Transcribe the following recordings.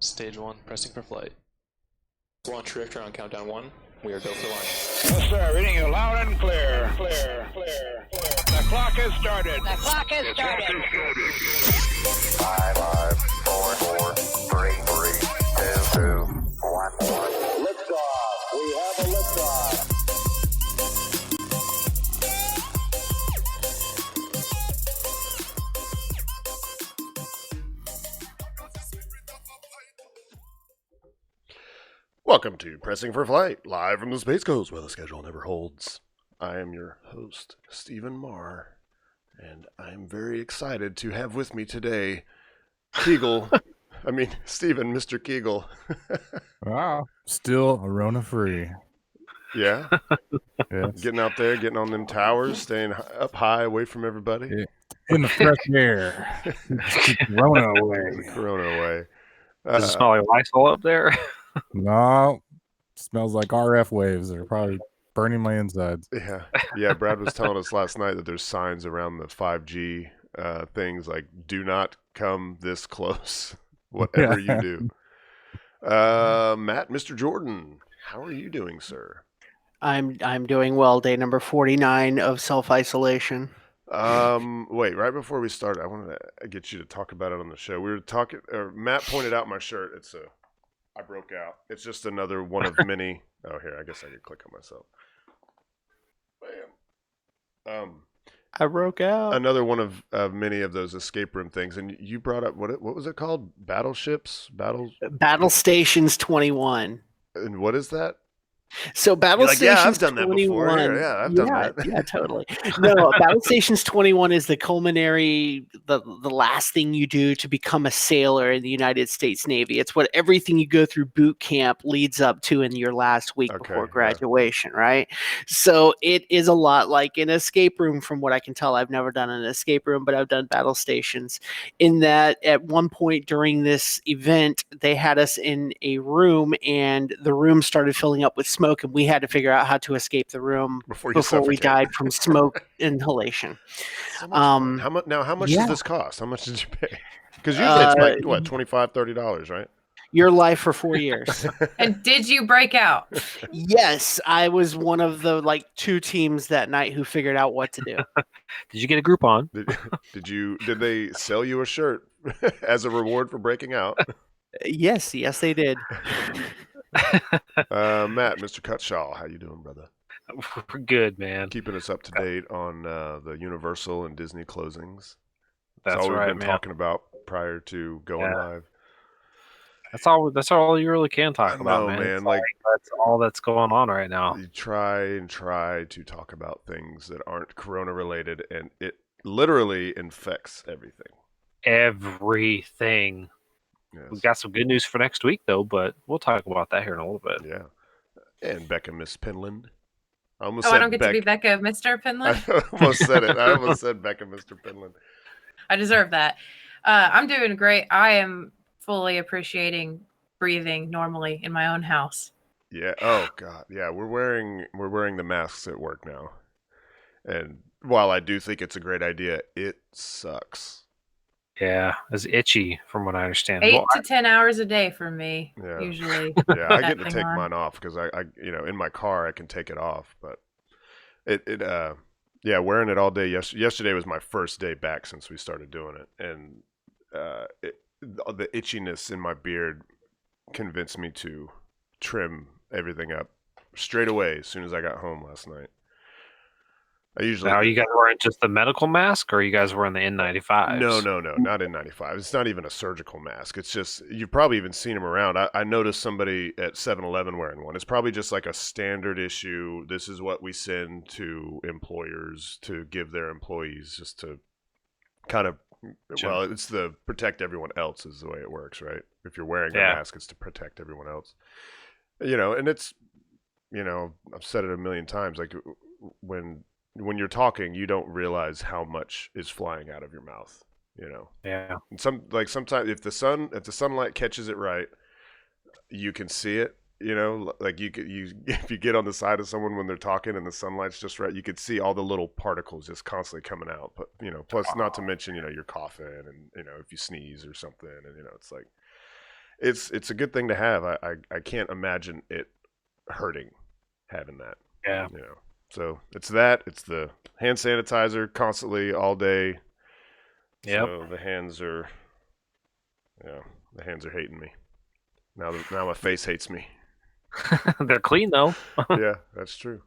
Stage 1, pressing for flight. Launch reactor on countdown 1. We are go for launch. Yes, sir. Reading you loud and clear. Clear. The clock has started. The clock has started. 5, 4, 3, 2, 1. Liftoff. We have a liftoff. Welcome to Pressing for Flight, live from the Space Coast where the schedule never holds. I am your host, Stephen Marr, and I'm very excited to have with me today Stephen, Mr. Kegel. Wow, still Arona free. Yeah? Yes. Getting out there, getting on them towers, staying up high away from everybody. Yeah. In the fresh air. Keep Corona away. Corona away. Does it smell like Lysol up there? No, smells like RF waves. They're probably burning my insides. Yeah. Brad was telling us last night that there's signs around the 5G things like "Do not come this close," whatever you do. Matt, Mr. Jordan, how are you doing, sir? I'm doing well. Day number 49 of self-isolation. Wait, right before we start, I wanted to get you to talk about it on the show. We were talking, Matt pointed out my shirt. I broke out. It's just another one of many. Oh, here, I guess I could click on myself. Bam. I broke out. Another one of many of those escape room things. And you brought up, what was it called? Battle Stations 21. And what is that? So Battle Stations yeah, I've done that 21, before. Yeah, I've done that. Yeah, totally. No, Battle Stations 21 is the culminary, the last thing you do to become a sailor in the United States Navy. It's what everything you go through boot camp leads up to in your last week before graduation, right? So it is a lot like an escape room from what I can tell. I've never done an escape room, but I've done Battle Stations. In that at one point during this event, they had us in a room and the room started filling up with smoke, and we had to figure out how to escape the room before we died from smoke inhalation. So how much does this cost? How much did you pay? Because usually it's like what, $25, $30, right? Your life for 4 years. And did you break out? Yes, I was one of the two teams that night who figured out what to do. Did you get a Groupon? Did they sell you a shirt as a reward for breaking out? Yes, they did. Matt, Mr. Cutshaw, how you doing, brother? We're good, man. Keeping us up to date on the Universal and Disney closings. That's all right, we've been talking about prior to going live. That's all you really can talk about, man. That's all that's going on right now. You try to talk about things that aren't Corona related, and it literally infects everything. Everything. Yes. We've got some good news for next week, though, but we'll talk about that here in a little bit. Yeah. And Becca, Miss Pinland. I don't get to be Becca, Mr. Pinland? I almost said it. I almost said Becca, Mr. Pinland. I deserve that. I'm doing great. I am fully appreciating breathing normally in my own house. Yeah. Oh, God. Yeah, we're wearing the masks at work now. And while I do think it's a great idea, it sucks. Yeah, it's itchy from what I understand. 8 to 10 hours a day for me, usually. Yeah, I get to take mine off because I in my car I can take it off, but wearing it all day. Yesterday was my first day back since we started doing it, and the itchiness in my beard convinced me to trim everything up straight away as soon as I got home last night. Now, are you guys wearing just the medical mask, or are you guys wearing the N95s? No, not N95. It's not even a surgical mask. It's just, you've probably even seen them around. I noticed somebody at 7-Eleven wearing one. It's probably just like a standard issue. This is what we send to employers to give their employees just to kind of, it's to protect everyone else is the way it works, right? If you're wearing a mask, it's to protect everyone else. And it's, I've said it a million times, like when you're talking, you don't realize how much is flying out of your mouth, Yeah. And sometimes if the sunlight catches it right, you can see it, like if you get on the side of someone when they're talking and the sunlight's just right, you could see all the little particles just constantly coming out. But, plus not to mention, you're coughing and, if you sneeze or something and, it's like, it's a good thing to have. I can't imagine it hurting having that. Yeah. You know. So it's that. It's the hand sanitizer constantly all day. Yep. So the hands are hating me. Now my face hates me. They're clean though. Yeah, that's true.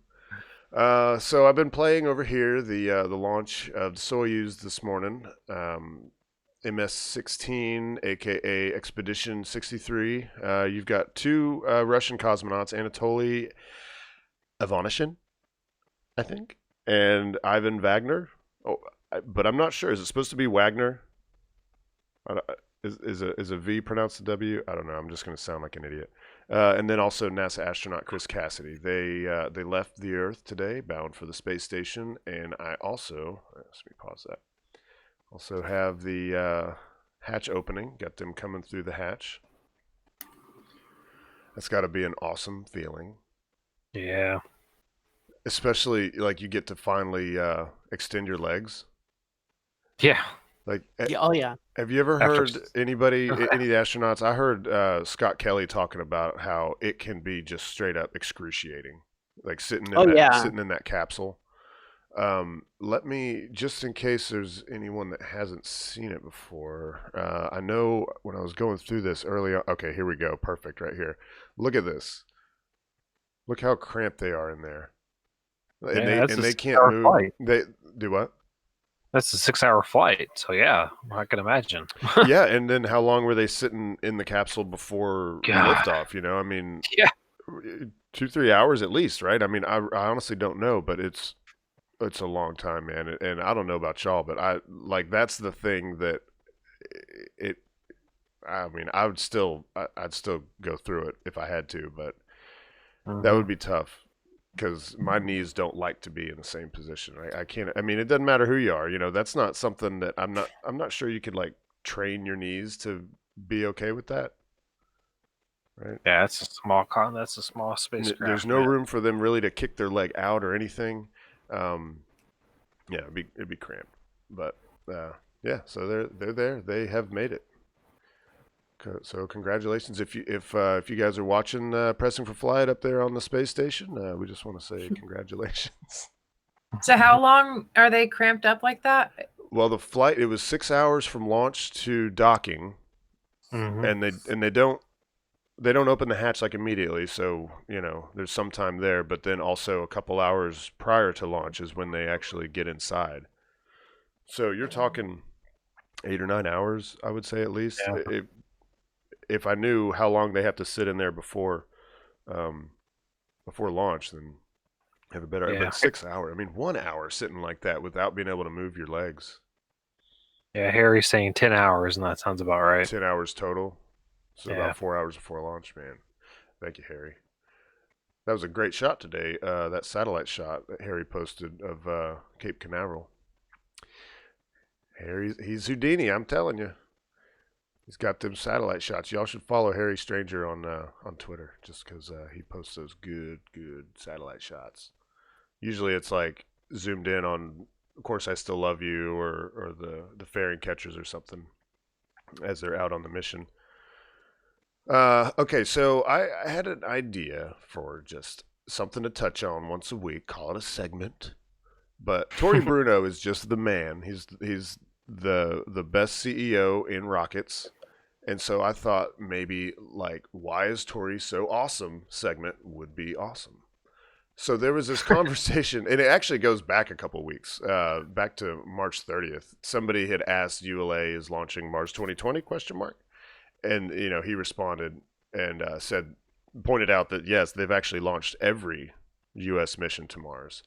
So I've been playing over here the launch of the Soyuz this morning. MS-16, aka Expedition 63. You've got two Russian cosmonauts, Anatoly Ivanishin, I think, and Ivan Wagner. But I'm not sure. Is it supposed to be Wagner? Is a V pronounced a W? I don't know. I'm just going to sound like an idiot. And then also NASA astronaut Chris Cassidy. They left the Earth today, bound for the space station. And I also, let me pause that. Also have the hatch opening. Got them coming through the hatch. That's got to be an awesome feeling. Yeah. Especially like you get to finally extend your legs. Yeah. Like, Oh yeah. Have you ever heard any of the astronauts? I heard Scott Kelly talking about how it can be just straight up excruciating, like sitting in that capsule. Let me, just in case there's anyone that hasn't seen it before. I know when I was going through this earlier. Okay, here we go. Perfect, right here. Look at this. Look how cramped they are in there, and they can't move. Flight. They do what? That's a 6-hour flight, so yeah, I can imagine. Yeah, and then how long were they sitting in the capsule before liftoff? You know, I mean, 2-3 hours at least, right? I mean, I honestly don't know, but it's a long time, man. And I don't know about y'all, but that's the thing that I mean, I'd still go through it if I had to, but that would be tough. Because my knees don't like to be in the same position. I can't. I mean, it doesn't matter who you are. You know, that's not something that I'm not sure you could like train your knees to be okay with that. Right? Yeah, that's a small spacecraft. There's no room for them really to kick their leg out or anything. Yeah, it'd be cramped. But yeah, so they're there. They have made it. So congratulations! If you guys are watching Pressing for Flight up there on the space station, we just want to say congratulations. So how long are they cramped up like that? Well, the flight, it was 6 hours from launch to docking, and they don't open the hatch like immediately. So you know there's some time there, but then also a couple hours prior to launch is when they actually get inside. So you're talking 8 or 9 hours, I would say at least. Yeah. If I knew how long they have to sit in there before launch, then have a better. Yeah. But 6 hours. I mean, 1 hour sitting like that without being able to move your legs. Yeah, Harry's saying 10 hours, and that sounds about right. 10 hours total. So about 4 hours before launch, man. Thank you, Harry. That was a great shot today. That satellite shot that Harry posted of Cape Canaveral. He's Houdini, I'm telling you. He's got them satellite shots. Y'all should follow Harry Stranger on Twitter just because he posts those good satellite shots. Usually it's like zoomed in on, Of Course I Still Love You or the Fairing Catchers or something as they're out on the mission. Okay, so I had an idea for just something to touch on once a week. Call it a segment. But Tory Bruno is just the man. He's the best CEO in rockets. And so I thought maybe like, why is Tory so awesome segment would be awesome. So there was this conversation, and it actually goes back a couple weeks, back to March 30th. Somebody had asked ULA is launching Mars 2020 ? And, you know, he responded and pointed out that, yes, they've actually launched every U.S. mission to Mars.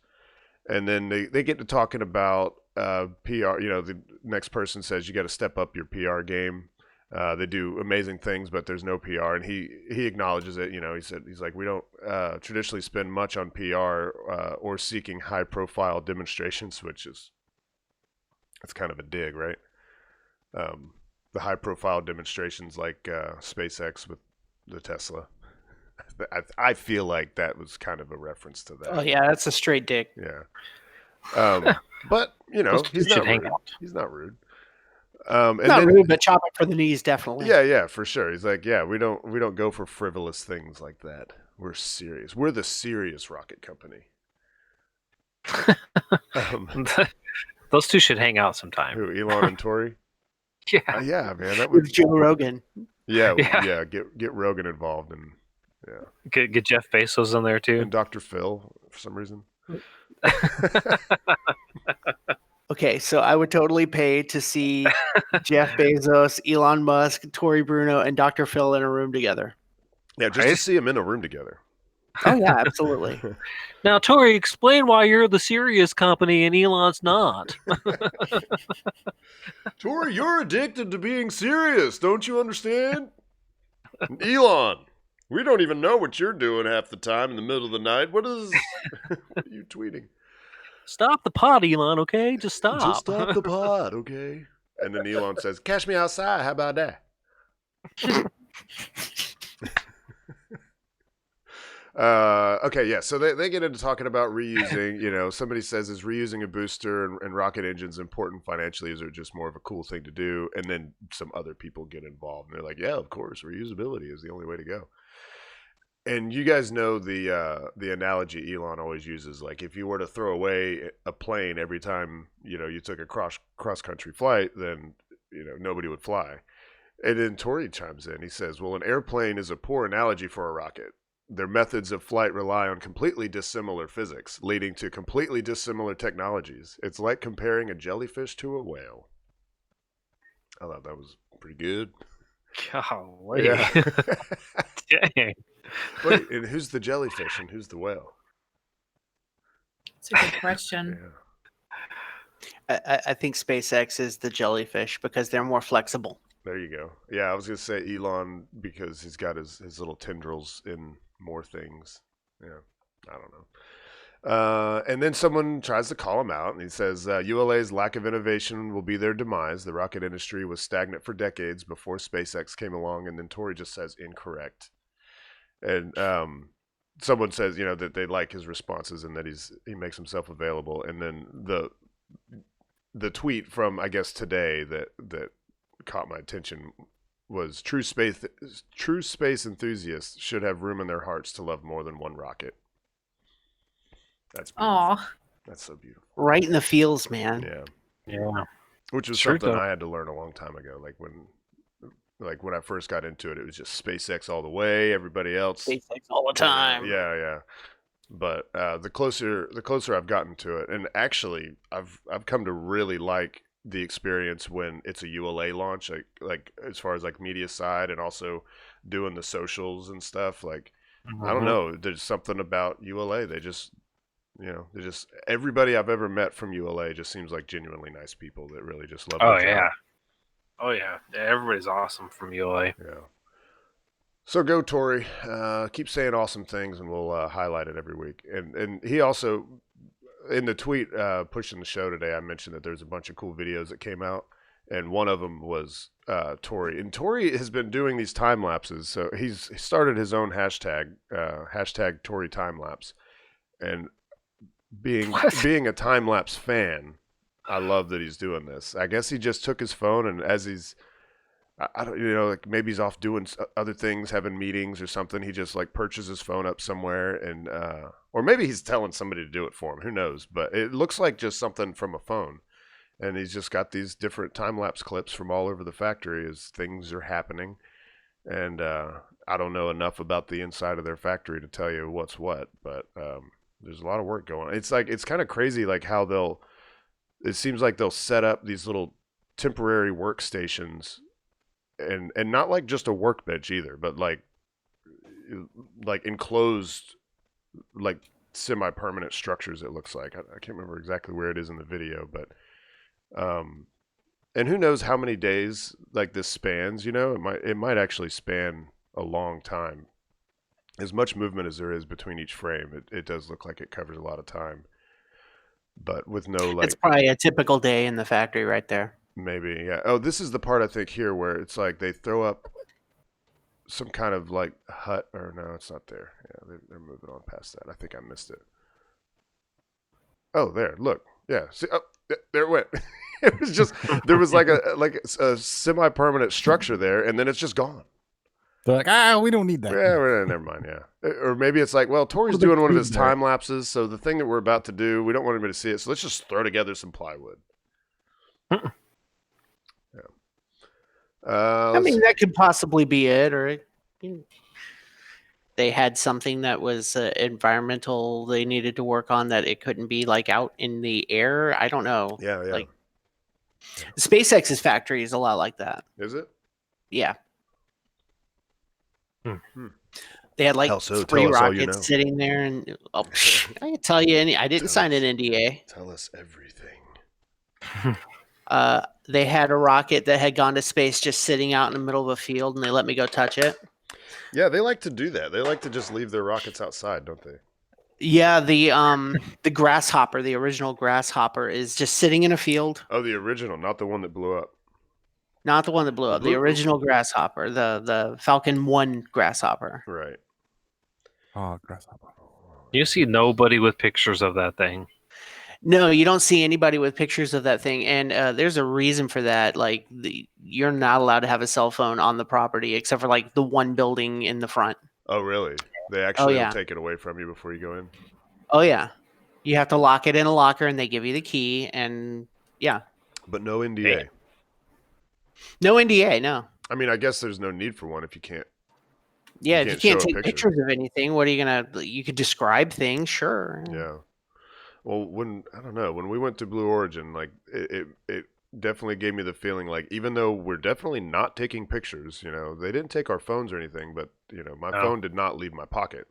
And then they get to talking about PR. You know, the next person says you got to step up your PR game. They do amazing things, but there's no PR. And he acknowledges it. You know, he's like, we don't traditionally spend much on PR or seeking high-profile demonstrations, that's kind of a dig, right? The high-profile demonstrations like SpaceX with the Tesla. I feel like that was kind of a reference to that. Oh yeah, that's a straight dick. Yeah. But you know, he's not rude. He's not rude. And Not then, rude, but chopping for the knees, definitely. yeah, for sure. He's like, yeah, we don't go for frivolous things like that. We're serious. We're the serious rocket company. Those two should hang out sometime. Who, Elon and Tori? Yeah. Yeah, man, that would. With Joe Rogan. Yeah. Yeah. Get Rogan involved, and Get Jeff Bezos in there too. and Dr. Phil for some reason. Okay, so I would totally pay to see Jeff Bezos, Elon Musk, Tory Bruno, and Dr. Phil in a room together. Yeah, just to see them in a room together. Oh yeah, absolutely. Now, Tori, explain why you're the serious company and Elon's not. Tori, you're addicted to being serious. Don't you understand? Elon, we don't even know what you're doing half the time in the middle of the night. What are you tweeting? Stop the pod, Elon, okay? Just stop. Just stop the pod, okay? And then Elon says, catch me outside. How about that? Okay, yeah. So they get into talking about reusing. Somebody says, is reusing a booster and rocket engines important financially? Is it just more of a cool thing to do? And then some other people get involved. And they're like, yeah, of course. Reusability is the only way to go. And you guys know the analogy Elon always uses. Like, if you were to throw away a plane every time, you took a cross-country flight, then, nobody would fly. And then Tori chimes in. He says, well, an airplane is a poor analogy for a rocket. Their methods of flight rely on completely dissimilar physics, leading to completely dissimilar technologies. It's like comparing a jellyfish to a whale. I thought that was pretty good. Golly. Yeah. Dang. Wait, and who's the jellyfish and who's the whale? It's a good question. Yeah. I think SpaceX is the jellyfish because they're more flexible. There you go. Yeah, I was going to say Elon because he's got his little tendrils in more things. Yeah, I don't know. And then someone tries to call him out, and he says, ULA's lack of innovation will be their demise. The rocket industry was stagnant for decades before SpaceX came along, and then Tori just says incorrect. And someone says, that they like his responses and that he makes himself available. And then the tweet from, I guess, today that caught my attention was true space enthusiasts should have room in their hearts to love more than one rocket. That's beautiful. Aw. That's so beautiful. Right in the feels, man. Yeah. Which was Sure something does. I had to learn a long time ago. Like when I first got into it, it was just SpaceX all the way. Everybody else, SpaceX all the time. Yeah. But the closer I've gotten to it, and actually I've come to really like the experience when it's a ULA launch, like as far as like media side and also doing the socials and stuff. Like I don't know, there's something about ULA. They just everybody I've ever met from ULA just seems like genuinely nice people that really just love their job. Oh yeah, everybody's awesome from ULA. Yeah. So go, Tori. Keep saying awesome things, and we'll highlight it every week. And he also, in the tweet pushing the show today, I mentioned that there's a bunch of cool videos that came out, and one of them was Tori. And Tori has been doing these time lapses, so he started his own hashtag Tori time lapse. And being a time lapse fan, I love that he's doing this. I guess he just took his phone, and as he's, I don't, like maybe he's off doing other things, having meetings or something. He just like perches his phone up somewhere, and or maybe he's telling somebody to do it for him. Who knows? But it looks like just something from a phone, and he's just got these different time lapse clips from all over the factory as things are happening. And I don't know enough about the inside of their factory to tell you what's what, but there's a lot of work going on. It's kind of crazy, like how it seems like they'll set up these little temporary workstations, and not like just a workbench either, but like enclosed, like semi-permanent structures. It looks like I can't remember exactly where it is in the video, but and who knows how many days like this spans? It might actually span a long time. As much movement as there is between each frame, it does look like it covers a lot of time. But with no like, it's probably a typical day in the factory right there. Maybe, yeah. Oh, this is the part I think here where it's like they throw up some kind of like hut, or no, it's not there. Yeah, they're moving on past that. I think I missed it. Oh, there, look. Yeah, see, there it went. It was just there was like a semi-permanent structure there, and then it's just gone. They're like, we don't need that. Yeah, never mind. Yeah, or maybe it's like, well, Tori's doing one of his time lapses, so the thing that we're about to do, we don't want anybody to see it, so let's just throw together some plywood. Yeah. I mean, that could possibly be it, or they had something that was environmental they needed to work on that it couldn't be like out in the air. I don't know. Yeah. Like SpaceX's factory is a lot like that. Is it? Yeah. They had like so 3 tell us all rockets you know. sitting there, and I can tell you I didn't sign an NDA. Tell us everything. They had a rocket that had gone to space just sitting out in the middle of a field, and they let me go touch it. Yeah, they like to do that. They like to just leave their rockets outside, don't they? Yeah, the grasshopper, the original grasshopper, is just sitting in a field. Oh, the original, not the one that blew up. Not the one that blew up. The original grasshopper, the Falcon 1 grasshopper. Right. Oh, grasshopper. You see nobody with pictures of that thing. No, you don't see anybody with pictures of that thing, and there's a reason for that. Like, you're not allowed to have a cell phone on the property except for like the one building in the front. Oh, really? They actually will take it away from you before you go in? Oh, yeah. You have to lock it in a locker, and they give you the key, and yeah. But no NDA. No NDA, no. I mean, I guess there's no need for one if you can't. Yeah, if you can't take pictures of anything, what are you gonna? You could describe things, sure. Yeah. Well, when we went to Blue Origin, like it definitely gave me the feeling like even though we're definitely not taking pictures, they didn't take our phones or anything, but my phone did not leave my pocket,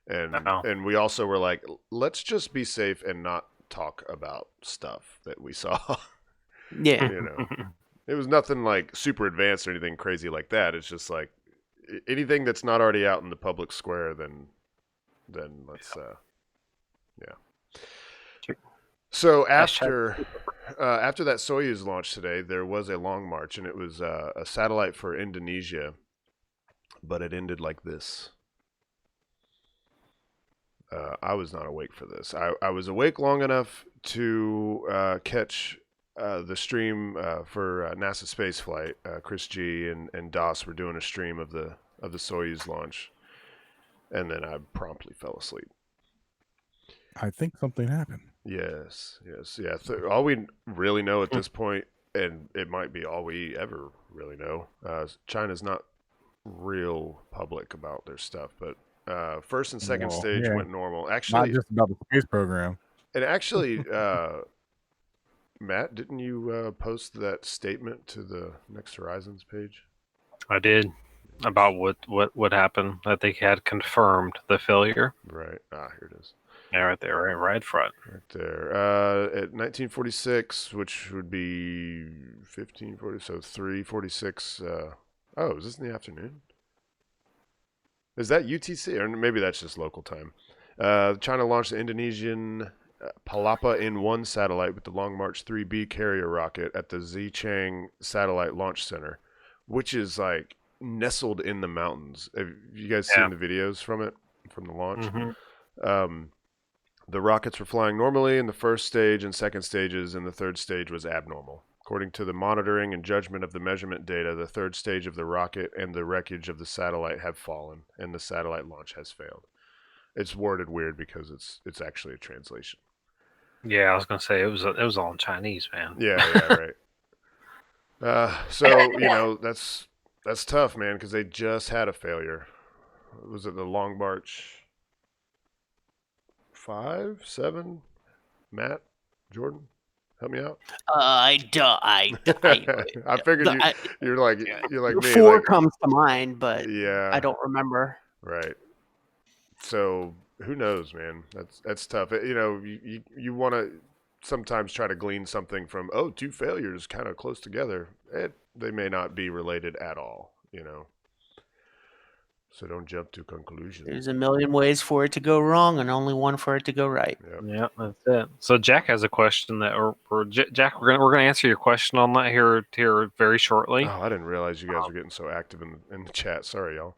and we also were like, let's just be safe and not talk about stuff that we saw. Yeah. It was nothing like super advanced or anything crazy like that. It's just like anything that's not already out in the public square, then let's yeah. So after that Soyuz launch today, there was a long march, and it was a satellite for Indonesia, but it ended like this. I was not awake for this. I was awake long enough to catch the stream for NASA space flight. Chris G and Das were doing a stream of the Soyuz launch, and then I promptly fell asleep. I think something happened. Yes. Yeah. All we really know at this point, and it might be all we ever really know, China's not real public about their stuff, but first and second stage went normal. Actually, not just about the space program. And actually, Matt, didn't you post that statement to the Next Horizons page? I did. About what happened, that they had confirmed the failure. Right. Here it is. Yeah, right there, right front. Right there. At 1946, which would be 1540, so 346. Is this in the afternoon? Is that UTC? Or maybe that's just local time. China launched the Indonesian Palapa N1 satellite with the Long March 3B carrier rocket at the Xichang Satellite Launch Center, which is like nestled in the mountains. Have you guys seen the videos from the launch? Mm-hmm. The rockets were flying normally in the first stage and second stages, and the third stage was abnormal. According to the monitoring and judgment of the measurement data, the third stage of the rocket and the wreckage of the satellite have fallen, and the satellite launch has failed. It's worded weird because it's actually a translation. Yeah, I was gonna say it was all in Chinese, man. Yeah, right. So that's tough, man, because they just had a failure. Was it the Long March 5, 7? Matt, Jordan, help me out. I figured you're like me. 4 comes to mind, but yeah, I don't remember. Right. So who knows, man? That's tough. You want to sometimes try to glean something from 2 failures kind of close together. They may not be related at all. So don't jump to conclusions. There's a million ways for it to go wrong and only one for it to go right. Yep. Yeah, that's it. So Jack has a question Jack, we're gonna answer your question on that here very shortly. Oh, I didn't realize you guys were getting so active in the chat. Sorry, y'all.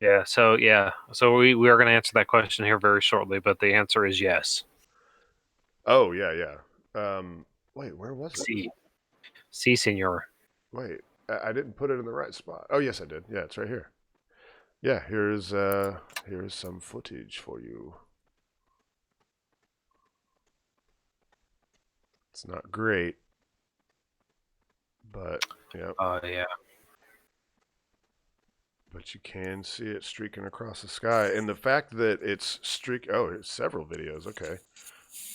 Yeah. So we are gonna answer that question here very shortly, but the answer is yes. Oh yeah. Wait, where was it? See, senor. Wait, I didn't put it in the right spot. Oh, yes, I did. Yeah, it's right here. Yeah, here's some footage for you. It's not great, but yeah. Yeah. But you can see it streaking across the sky, and the fact that it's it's several videos. Okay,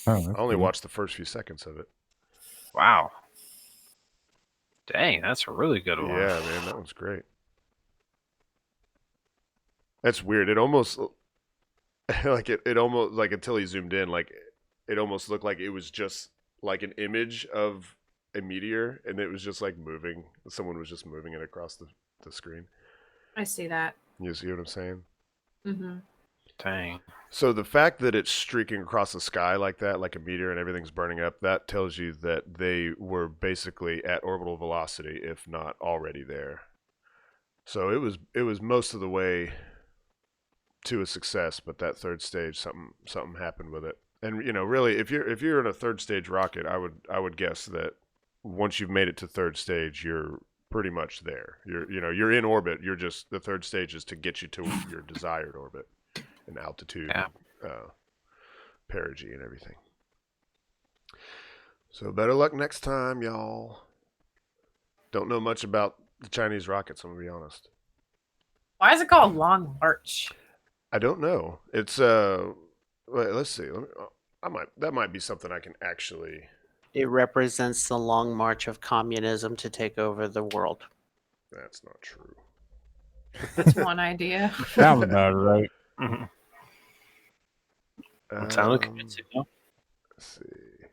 Oh, I that's only cool. watched the first few seconds of it. Wow. Dang, that's a really good one. Yeah, man, that one's great. That's weird. It almost it almost like until he zoomed in, like it almost looked like it was just like an image of a meteor, and it was just like moving. Someone was just moving it across the screen. I see that. You see what I'm saying? Mm-hmm. Dang. So the fact that it's streaking across the sky like that, like a meteor, and everything's burning up, that tells you that they were basically at orbital velocity, if not already there. So it was most of the way to a success, but that third stage, something happened with it. And really, if you're in a third stage rocket, I would guess that once you've made it to third stage, you're pretty much there. You're in orbit. You're just, the third stage is to get you to your desired orbit and altitude, perigee, and everything. So better luck next time, y'all. Don't know much about the Chinese rockets, I'm gonna be honest. Why is it called Long March? I don't know. It's wait, let's see. That might be something I can actually. It represents the long march of communism to take over the world. That's not true. That's one idea. Sounds about right. Mm-hmm. Sounded convincing, no? Let's see.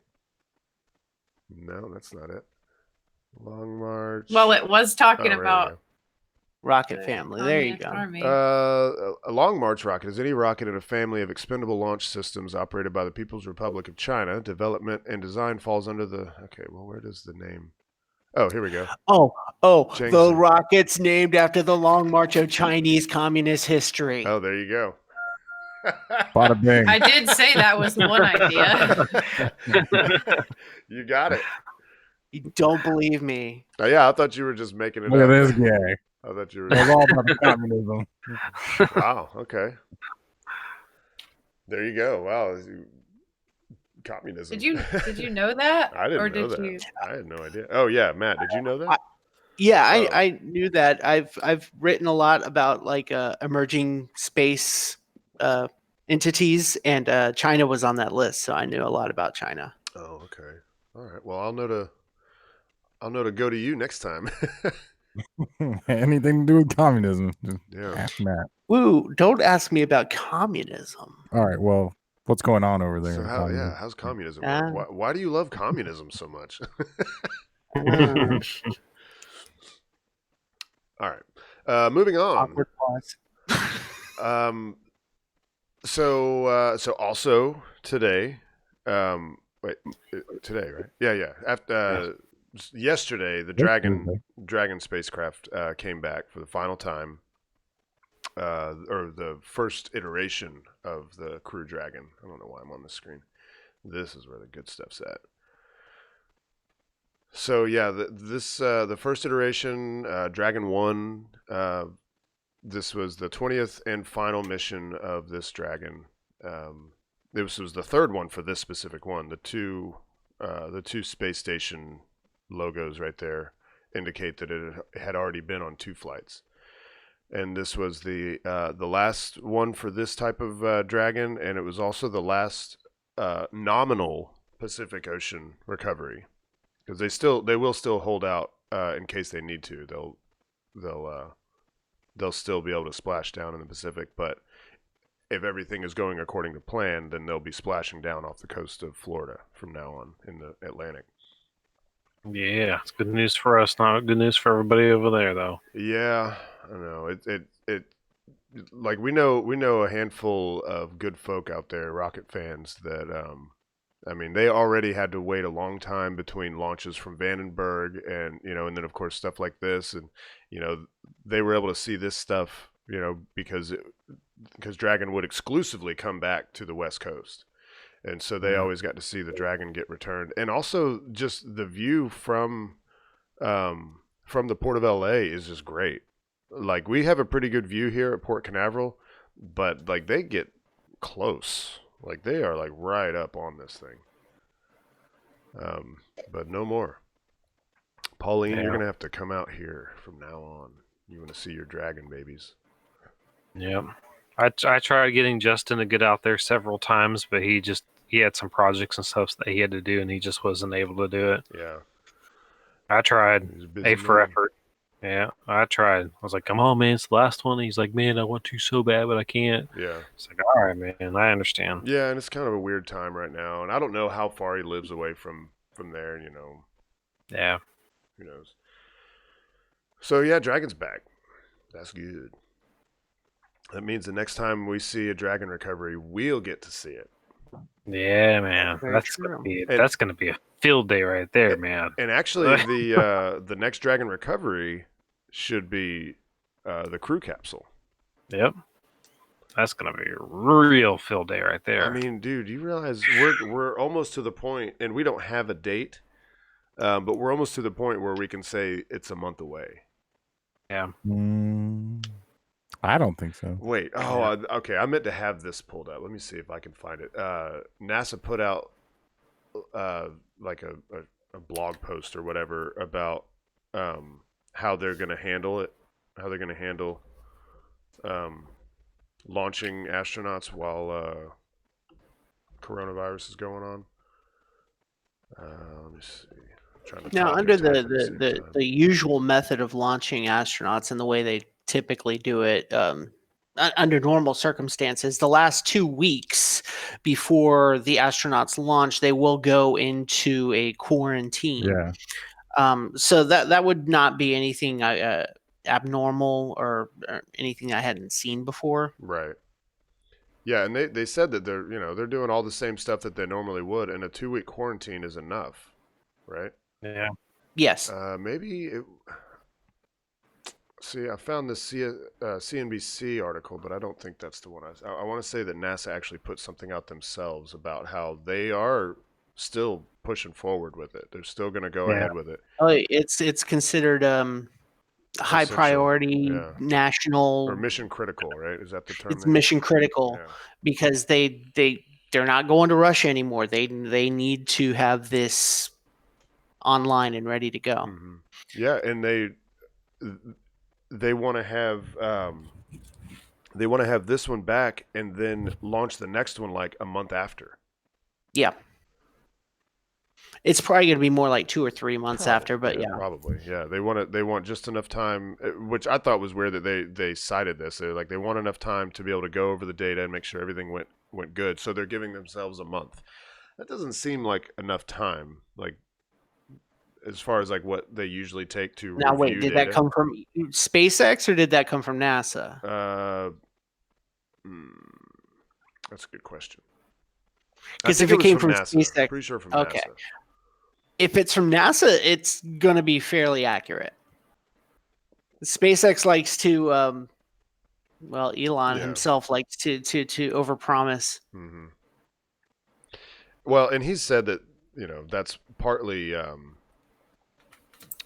No, that's not it. Long March. Well, it was talking there we about go. Rocket family. There you Communist go. Army. A Long March rocket is any rocket in a family of expendable launch systems operated by the People's Republic of China. Development and design falls under the. Okay, well, where does the name? Oh, here we go. Oh, Jiangxi. the rocket's named after the long march of Chinese communist history. Oh, there you go. Bada bing. I did say that was one idea. You got it. You don't believe me? Oh, yeah, I thought you were just making it Look up. at this guy. I thought you were. It's all about the communism. Wow. Okay. There you go. Wow. Communism. Did you know that? I didn't know that. You... I had no idea. Oh yeah, Matt, did you know that? Yeah, I knew that. I've written a lot about like emerging space entities, and China was on that list, so I knew a lot about China. Oh, okay. All right. Well, I'll know to go to you next time. Anything to do with communism. Just Yeah. ask Matt. Woo, don't ask me about communism. All right, well, what's going on over there? So in communism? how's communism work? Why do you love communism so much? All right. Moving on. Awkward pause. So also today, today, right? Yeah. After yesterday, the Dragon spacecraft came back for the final time, or the first iteration of the Crew Dragon. I don't know why I'm on the screen. This is where the good stuff's at. So yeah, the first iteration, Dragon 1. This was the 20th and final mission of this Dragon. This was the third one for this specific one. The two space station logos right there indicate that it had already been on 2 flights, and this was the last one for this type of Dragon, and it was also the last nominal Pacific Ocean recovery, because they will still hold out in case they need to. They'll still be able to splash down in the Pacific, but if everything is going according to plan, then they'll be splashing down off the coast of Florida from now on in the Atlantic. Yeah, it's good news for us, not good news for everybody over there, though. Yeah, I know. It like we know a handful of good folk out there, rocket fans, that I mean, they already had to wait a long time between launches from Vandenberg and and then of course stuff like this, and they were able to see this stuff, because Dragon would exclusively come back to the West Coast. And so they always got to see the dragon get returned. And also just the view from the Port of LA is just great. Like, we have a pretty good view here at Port Canaveral, but like they get close. Like, they are like right up on this thing. But no more. Pauline, you're going to have to come out here from now on. You want to see your dragon babies. Yep. I tried getting Justin to get out there several times, but he had some projects and stuff that he had to do, and he just wasn't able to do it. Yeah. I tried. He's a busy A for man. effort. Yeah, I tried. I was like, come on, man, it's the last one. He's like, man, I want to so bad, but I can't. Yeah. It's like, all right, man, I understand. Yeah, and it's kind of a weird time right now, and I don't know how far he lives away from there, you know. Yeah. Who knows? So, yeah, Dragon's back. That's good. That means the next time we see a Dragon recovery, we'll get to see it. Yeah, man. Very That's true. gonna be a field day right there, man. And actually, the next Dragon recovery should be the crew capsule. Yep. That's gonna be a real field day right there. I mean, dude, you realize we're almost to the point, and we don't have a date, but we're almost to the point where we can say it's a month away. yeah. I don't think so. Wait, okay. I meant to have this pulled up. Let me see if I can find it. NASA put out like a blog post or whatever about how they're going to handle it, how they're going to handle launching astronauts while coronavirus is going on. Let me see. Now, under the usual method of launching astronauts and the way they typically do it under normal circumstances, the last 2 weeks before the astronauts launch, they will go into a quarantine. Yeah. So that would not be anything abnormal or anything I hadn't seen before. Right. Yeah, and they said that they're doing all the same stuff that they normally would, and a 2-week quarantine is enough, right? Yeah. Yes. See, I found this CNBC article, but I don't think that's the one. I want to say that NASA actually put something out themselves about how they are still pushing forward with it. They're still going to go ahead with it. It's considered high Essential, priority yeah. national Or mission critical, right? Is that the term? It's mission critical because they're not going to Russia anymore. They need to have this online and ready to go. Mm-hmm. Yeah, and they want to have this one back and then launch the next one like a month after. Yeah. It's probably going to be more like 2 or 3 months after, but yeah. Probably. Yeah, they want just enough time, which I thought was weird that they cited this. They're like, they want enough time to be able to go over the data and make sure everything went good. So they're giving themselves a month. That doesn't seem like enough time, like as far as like what they usually take to Now wait, review did data. that come from SpaceX or did that come from NASA? That's a good question. Because if it came from NASA. SpaceX, Pretty sure from okay. NASA. If it's from NASA, it's going to be fairly accurate. SpaceX likes to, Elon himself likes to overpromise. Mm-hmm. Well, and he said that that's partly.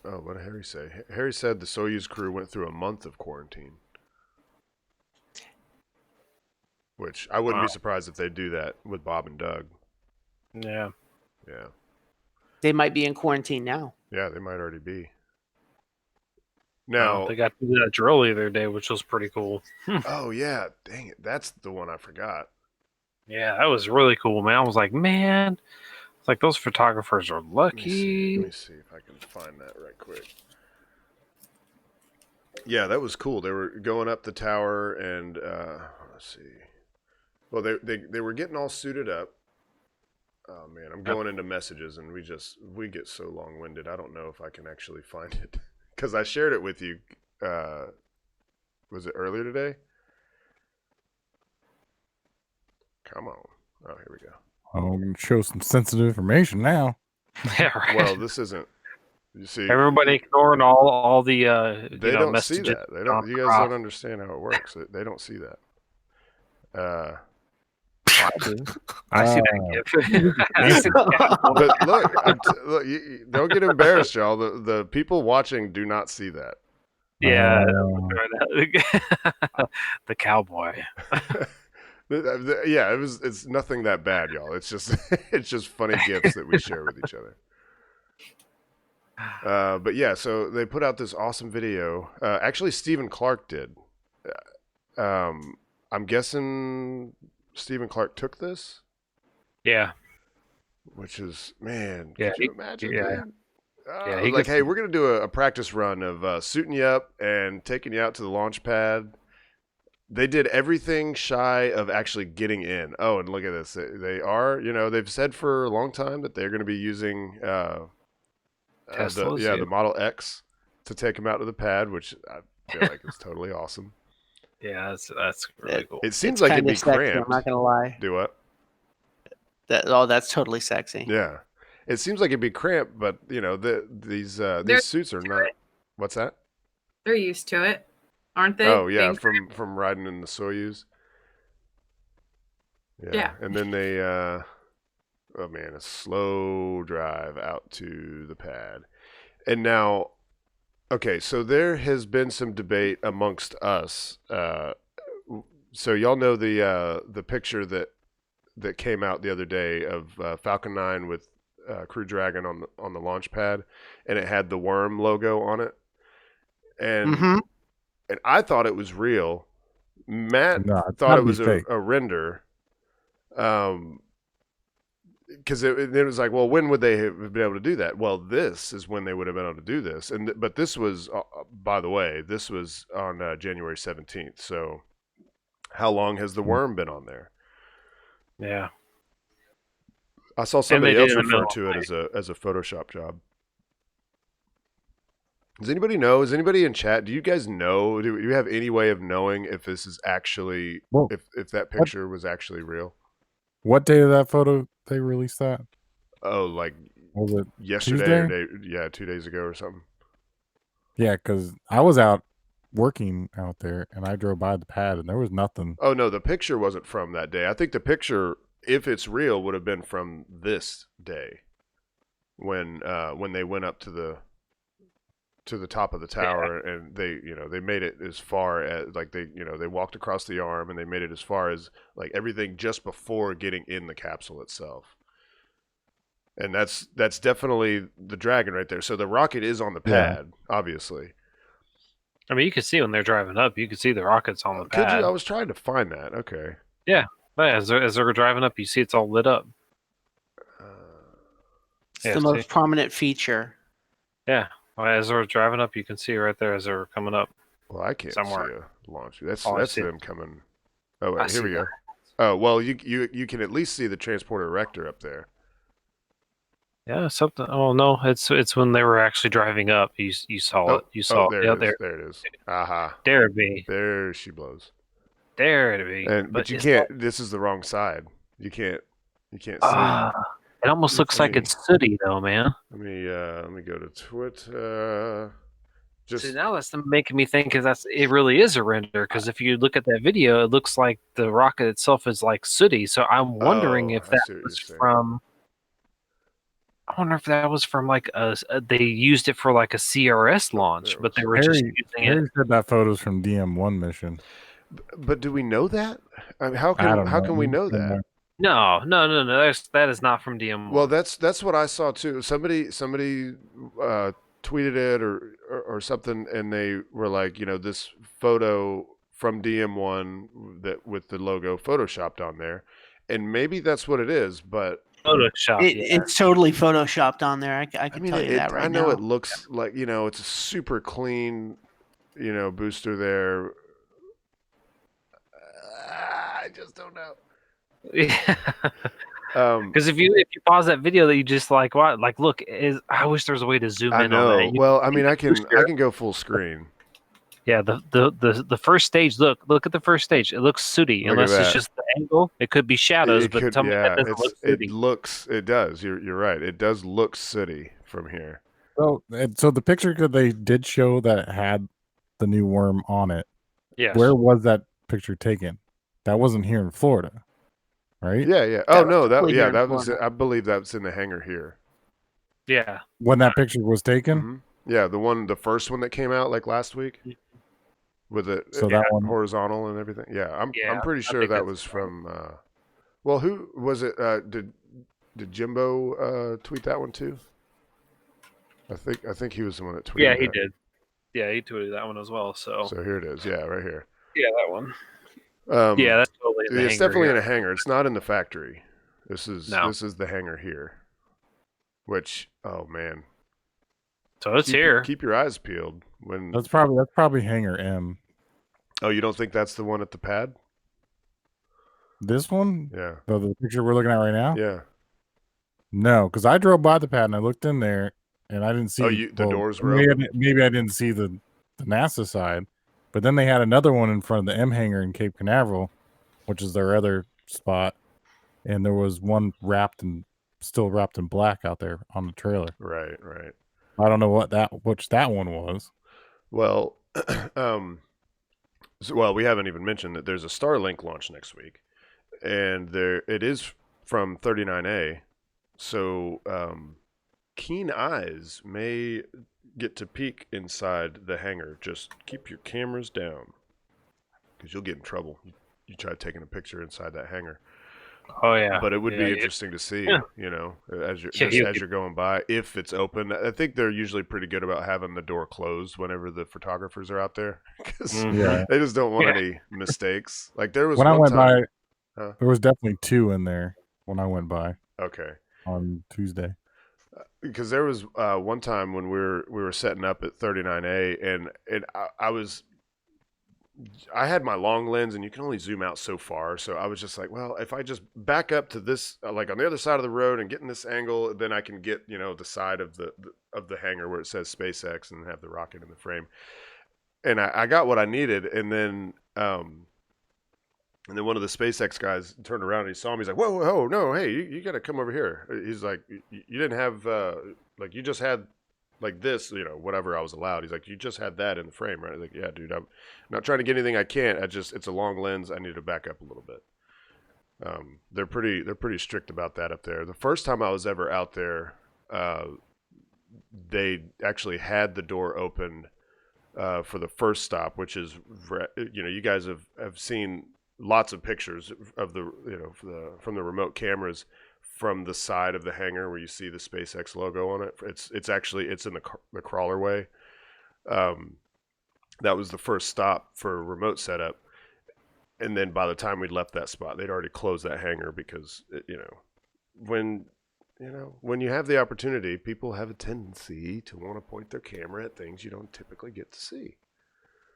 What did Harry say? Harry said the Soyuz crew went through a month of quarantine, which I wouldn't be surprised if they do that with Bob and Doug. Yeah. Yeah. They might be in quarantine now. Yeah, they might already be. Now they got to do that drill the other day, which was pretty cool. Oh yeah, dang it, that's the one I forgot. Yeah, that was really cool, man. I was like, man, it's like those photographers are lucky. Let me see if I can find that right quick. Yeah, that was cool. They were going up the tower, and let's see. Well, they were getting all suited up. Oh man, I'm going into messages, and we get so long-winded. I don't know if I can actually find it because I shared it with you. Was it earlier today? Come on. Oh, here we go. I'm going to show some sensitive information now. Yeah, right. Well, this isn't. You see, everybody ignoring all the they don't see messages. that. They don't. You guys don't understand how it works. They don't see that. I see that gif. I see that. But look, don't get embarrassed, y'all. The people watching do not see that. Yeah, the cowboy. Yeah, it's nothing that bad, y'all. It's just it's just funny gifs that we share with each other. But yeah, so they put out this awesome video. Actually, Stephen Clark did. I'm guessing Stephen Clark took this. Yeah. Which is, man, Yeah, could you imagine? yeah. Dude? Yeah, Like, gets- hey, we're gonna do a practice run of suiting you up and taking you out to the launch pad. They did everything shy of actually getting in. Oh, and look at this. They are, they've said for a long time that they're going to be using Teslas, the Model X to take them out to the pad, which I feel like is totally awesome. Yeah, that's really cool. It seems It's like it'd kinda be sexy, cramped. I'm not gonna lie. Do what? That's totally sexy. Yeah. It seems like it'd be cramped, but these suits are not. What's that? They're used to it, aren't they? Oh yeah, Being- from riding in the Soyuz. Yeah. And then they a slow drive out to the pad. And now, okay, so there has been some debate amongst us. So y'all know the picture that came out the other day of Falcon 9 with Crew Dragon on the launch pad, and it had the worm logo on it. And Mm-hmm. and I thought it was real. Matt No, it's thought gotta it be was fake. a render. Because it was like, well, when would they have been able to do that? Well, this is when they would have been able to do this. But this was, by the way, this was on January 17th. So how long has the worm been on there? Yeah. I saw somebody they else did it in the refer to it as a Photoshop job. Does anybody know? Is anybody in chat? Do you guys know? Do you have any way of knowing if this is actually, Well, if that picture was actually real? What day of that photo they released that? Oh, like Was it yesterday or Tuesday? 2 days ago or something. Yeah, because I was out working out there and I drove by the pad and there was nothing. Oh no, the picture wasn't from that day. I think the picture, if it's real, would have been from this day when they went up to the top of the tower and they made it as far as like they walked across the arm and they made it as far as like everything just before getting in the capsule itself. And that's definitely the Dragon right there. So the rocket is on the pad, obviously. I mean, you can see when they're driving up, you can see the rockets on the Could pad. you? I was trying to find that. Okay. But as they're driving up, you see it's all lit up. It's Yeah, the see? most prominent feature. Yeah. Well, as they're driving up, you can see right there as they're coming up. Well, I can't Somewhere. see a launch. That's Oh, I that's see it. them coming. Oh, I wait, here see we go. that. Oh, well, you can at least see the transporter erector up there. Yeah, something. Oh no, it's when they were actually driving up. You saw it. You saw there it. Yeah, it is. There it is. Aha. there it be. There she blows. There it be. But you it's can't. This is the wrong side. You can't see. It almost looks like it's sooty though, man. Let me go to Twitter. Just See, now that's making me think it really is a render, because if you look at that video, it looks like the rocket itself is like sooty. So I'm wondering if I that see what was you're saying. from. I wonder if that was from like they used it for like a CRS launch, There but they was- were just Harry, using Harry it. said that photo's from DM1 mission. But do we know that? I mean, how I don't can we know that? No. That is not from DM1. Well, that's what I saw too. Somebody tweeted it or something, and they were like, this photo from DM1 that with the logo photoshopped on there, and maybe that's what it is. But Photoshop. It's totally photoshopped on there. I can I mean, tell you that right I know now. it looks like it's a super clean, booster there. I just don't know. Because if you pause that video, that you just like what look I wish there was a way to zoom I in know. on that. Well, I mean, I can booster. go full screen. Yeah, the first stage. Look at the first stage. It looks sooty, Look at unless it's that. just the angle. It could be shadows, but tell me that doesn't look sooty. It does. You're right. It does look sooty from here. So the picture that they did show that had the new worm on it, Yes. where was that picture taken? That wasn't here in Florida, right? Yeah. Oh That was no, definitely here in that was. Florida. I believe that's in the hangar here. Yeah. When that picture was taken, Hmm. Yeah, the first one that came out like last week with it so that one, horizontal and everything. Yeah, I'm Yeah, pretty I sure think that that's was right. from. Well, who was it? Did Jimbo tweet that one too? I think he was the one that tweeted. Yeah, he that. did. Yeah, he tweeted that one as well. So, So here it is. Yeah, right here. yeah, that one. Um, Yeah, that's totally in the it's hangar definitely in here. a hangar. It's not in the factory. This is No. the hangar here. Which, oh man, So it's here. Keep your eyes peeled when. that's probably hangar M. Oh, you don't think that's the one at the pad? This one, Yeah. the picture we're looking at right now. Yeah. No, because I drove by the pad and I looked in there and I didn't see. Oh, the doors were maybe open? maybe I didn't see the NASA side, but then they had another one in front of the M hangar in Cape Canaveral, which is their other spot, and there was one still wrapped in black out there on the trailer. Right. I don't know which that one was. Well, we haven't even mentioned that there's a Starlink launch next week, and it is from 39A. So keen eyes may get to peek inside the hangar. Just keep your cameras down, because you'll get in trouble. You try taking a picture inside that hangar. Oh yeah. But it would be Yeah, interesting to see, you know, as you're going by, if it's open. I think they're usually pretty good about having the door closed whenever the photographers are out there, because Mhm. they just don't want any mistakes. Like there was When I one went time. by, there was definitely two in there when I went by Okay. on Tuesday. Because there was one time when we were setting up at 39A, and I had my long lens, and you can only zoom out so far. So I was just like, well, if I just back up to this, like on the other side of the road, and get in this angle, then I can get, you know, the side of the hangar where it says SpaceX and have the rocket in the frame. And I got what I needed, and then one of the SpaceX guys turned around and he saw me. He's like, whoa, no, hey, you got to come over here. He's like, you didn't have like you just had like this, you know, whatever I was allowed. He's like, you just had that in the frame, right? I was like, yeah, dude, I'm not trying to get anything I can't. It's a long lens. I need to back up a little bit. They're pretty strict about that up there. The first time I was ever out there, they actually had the door open for the first stop, which is, you know, you guys have seen lots of pictures of the, you know, from the remote cameras from the side of the hangar where you see the SpaceX logo on it. It's in the crawler way. That was the first stop for remote setup, and then by the time we'd left that spot, they'd already closed that hangar because when you have the opportunity, people have a tendency to want to point their camera at things you don't typically get to see.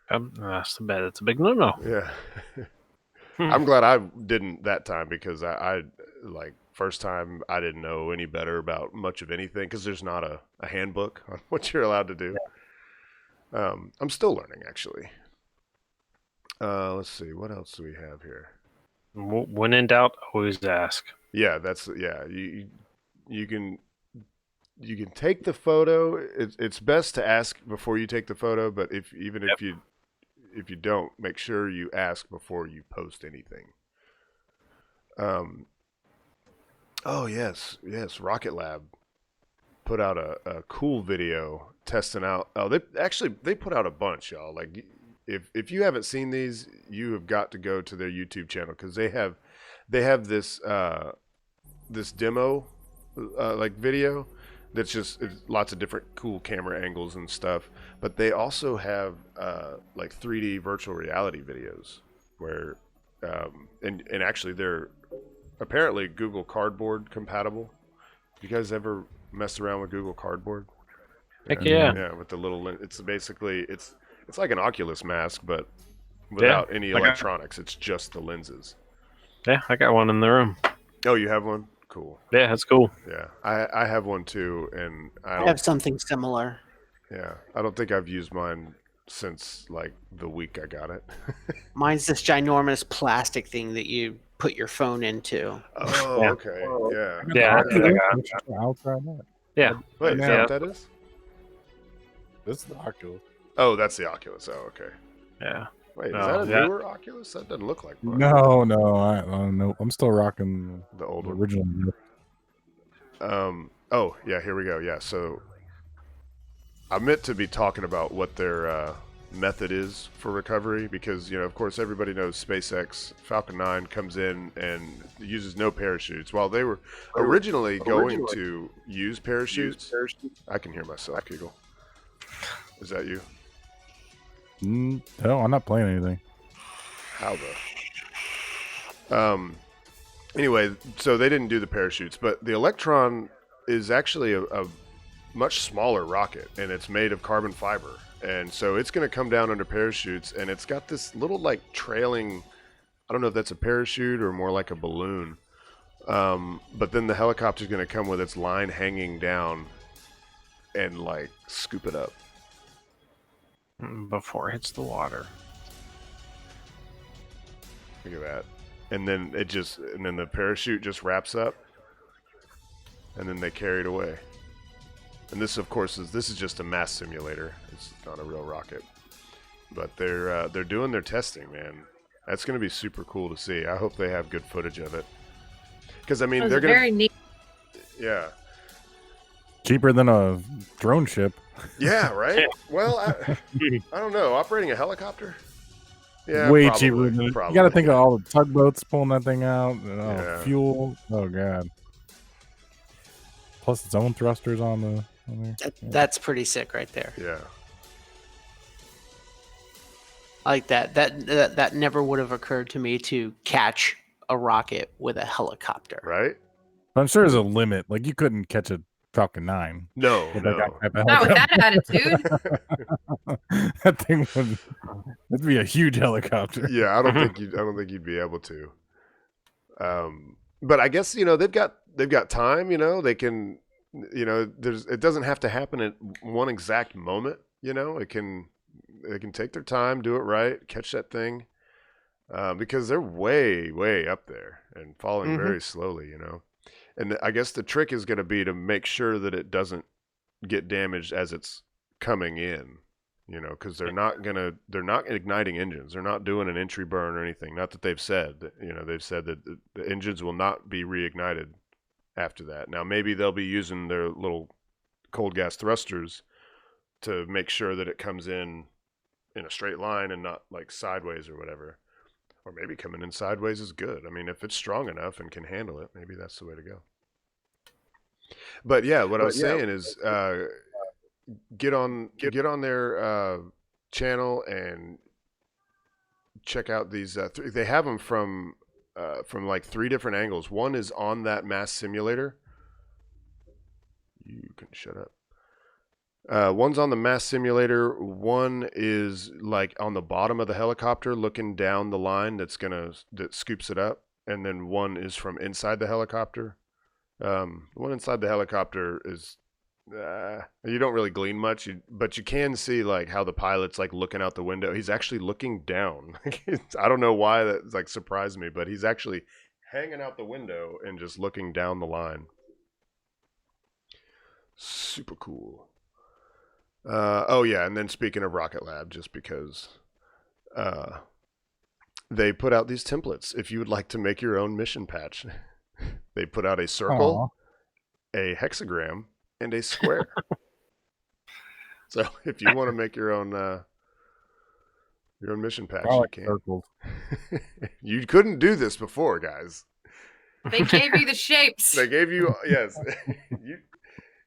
That's bad. It's a big no-no. Yeah. I'm glad I didn't that time, because I like first time I didn't know any better about much of anything, because there's not a handbook on what you're allowed to do. Yeah. I'm still learning, actually. Let's see, what else do we have here? When in doubt, always ask. Yeah, you can take the photo. It's best to ask before you take the photo, but if you don't, make sure you ask before you post anything. Oh yes, Rocket Lab put out a cool video testing out. Oh, they put out a bunch, y'all. Like, if you haven't seen these, you have got to go to their YouTube channel, because they have this this demo like video that's just lots of different cool camera angles and stuff. But they also have like 3D virtual reality videos where and actually they're apparently Google Cardboard compatible. You guys ever messed around with Google Cardboard? Heck yeah. Yeah, with the little, it's basically it's like an Oculus mask, but without any electronics. It's just the lenses. Yeah, I got one in the room. Oh, you have one? Cool. Yeah, that's cool. Yeah, I have one too, and I have something similar. Yeah, I don't think I've used mine since like the week I got it. Mine's this ginormous plastic thing that you put your phone into. Oh, Yeah. okay. Yeah. Yeah, I'll try that. yeah. Wait, is that what that is? This is the Oculus. Oh, that's the Oculus. Oh, okay. Yeah. Wait, is Oh, that a yeah. newer Oculus? That doesn't look like one. No, no, I'm still rocking The old the one. original. Oh, yeah, here we go. Yeah, so I meant to be talking about what their method is for recovery because, of course, everybody knows SpaceX Falcon 9 comes in and uses no parachutes. While they were originally going to use parachutes. I can hear myself giggle. Is that you? No, I'm not playing anything. How the? Anyway, so they didn't do the parachutes, but the Electron is actually a much smaller rocket, and it's made of carbon fiber. And so it's going to come down under parachutes, and it's got this little, trailing, I don't know if that's a parachute or more like a balloon. But then the helicopter's going to come with its line hanging down and, scoop it up. Before it hits the water. Look at that. And then the parachute just wraps up, and then they carry it away. And this, of course, is just a mass simulator. It's not a real rocket, but they're doing their testing, man. That's going to be super cool to see. I hope they have good footage of it, because they're going to very neat. Yeah, Cheaper than a drone ship. yeah, right. Well, I don't know. Operating a helicopter, yeah, Way probably, cheaper than probably. You got to think of all the tugboats pulling that thing out. Yeah. Fuel. Oh god. Plus its own thrusters on there. That's pretty sick right there. Yeah. I like that. That never would have occurred to me to catch a rocket with a helicopter. Right. But I'm sure there's a limit. Like you couldn't catch a Falcon 9. No, with no. that type of Not with helicopter. that attitude. That thing would be a huge helicopter. Yeah, I don't think you'd be able to. But I guess they've got time. They can. It doesn't have to happen at one exact moment. They can take their time, do it right, catch that thing, because they're way, way up there and falling very slowly. And I guess the trick is going to be to make sure that it doesn't get damaged as it's coming in. Because they're not igniting engines. They're not doing an entry burn or anything. Not that they've said. They've said that the engines will not be reignited after that. Now, maybe they'll be using their little cold gas thrusters to make sure that it comes in a straight line and not sideways or whatever. Or maybe coming in sideways is good. I mean, if it's strong enough and can handle it, maybe that's the way to go. But yeah, what I was saying is get on their channel and check out these. They have them from 3 different angles. One is on that mass simulator. You can shut up. One's on the mass simulator. One is on the bottom of the helicopter, looking down the line that scoops it up, and then one is from inside the helicopter. The one inside the helicopter is you don't really glean much, but you can see how the pilot's looking out the window. He's actually looking down. I don't know why that surprised me, but he's actually hanging out the window and just looking down the line. Super cool. Oh yeah, and then speaking of Rocket Lab, just because they put out these templates. If you would like to make your own mission patch, they put out a circle, a hexagram, and a square. So if you want to make your own mission patch, you can. Circles. You couldn't do this before, guys. They gave you the shapes. They gave you yes.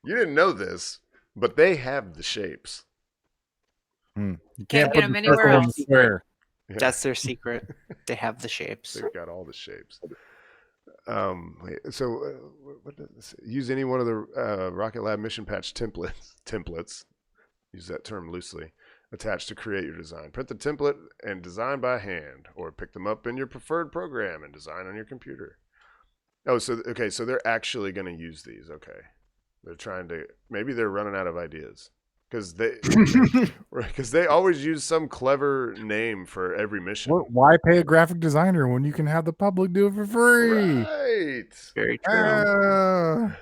You didn't know this, but they have the shapes. You Can't can't get put them the anywhere circle in else. the square. Yeah. That's their secret. They have the shapes. They've got all the shapes. So what does this, use any one of the Rocket Lab mission patch templates. Use that term loosely. Attached to create your design. Print the template and design by hand, or pick them up in your preferred program and design on your computer. Oh, so they're actually going to use these. Okay, they're trying to. Maybe they're running out of ideas because they always use some clever name for every mission. Why pay a graphic designer when you can have the public do it for free? Right. Very true.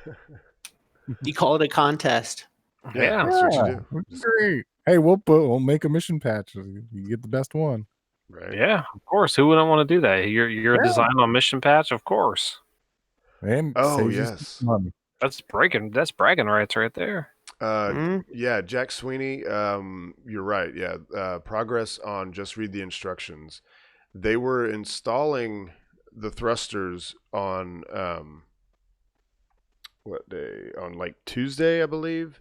You call it a contest. Yeah, that's what you do. Great. Hey, we'll make a mission patch. You get the best one. right? Yeah, of course. Who wouldn't want to do that? You're a design on mission patch, of course. And Oh saves you some yes. money. That's bragging rights right there. Yeah, Jack Sweeney. You're right. Yeah, progress on just read the instructions. They were installing the thrusters on what day? On like Tuesday, I believe.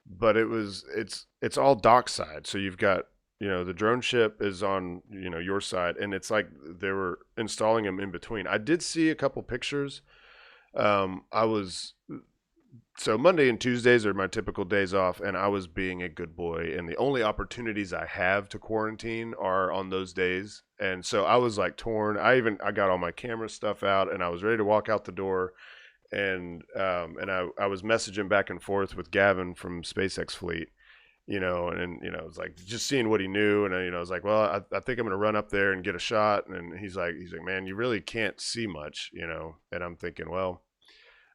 But it's all dockside. So you've got the drone ship is on your side, and it's like they were installing them in between. I did see a couple pictures. I was So Monday and Tuesdays are my typical days off, and I was being a good boy. And the only opportunities I have to quarantine are on those days. And so I was like torn. I got all my camera stuff out, and I was ready to walk out the door. And I was messaging back and forth with Gavin from SpaceX Fleet, and it was like just seeing what he knew. And I was like, well, I think I'm gonna run up there and get a shot. And he's like, man, you really can't see much, And I'm thinking, well,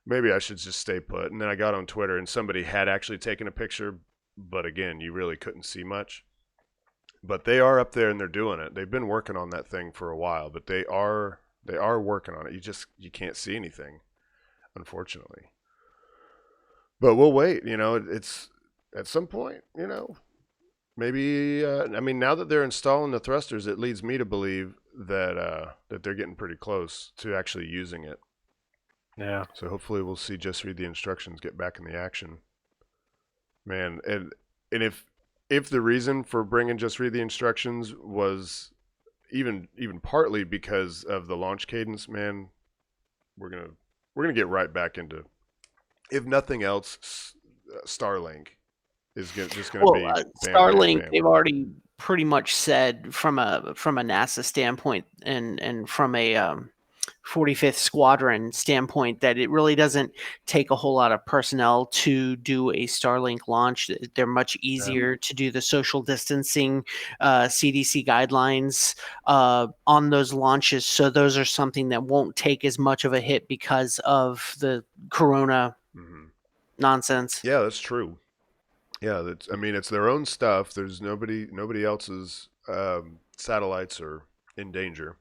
maybe I should just stay put. And then I got on Twitter, and somebody had actually taken a picture, but again, you really couldn't see much. But they are up there and they're doing it. They've been working on that thing for a while, but they are working on it. You can't see anything, unfortunately. But we'll wait. It's at some point. Maybe. Now that they're installing the thrusters, it leads me to believe that they're getting pretty close to actually using it. Yeah. So hopefully we'll see just read the instructions get back in the action. Man, and if the reason for bringing just read the instructions was even partly because of the launch cadence, man, we're gonna get right back into, if nothing else, Starlink is just gonna be bam, Starlink. bam, bam. They've already pretty much said from a NASA standpoint and from a 45th Squadron standpoint that it really doesn't take a whole lot of personnel to do a Starlink launch. They're much easier to do the social distancing, CDC guidelines on those launches. So those are something that won't take as much of a hit because of the Corona nonsense. Yeah, that's true. Yeah, it's their own stuff. There's nobody else's satellites are in danger.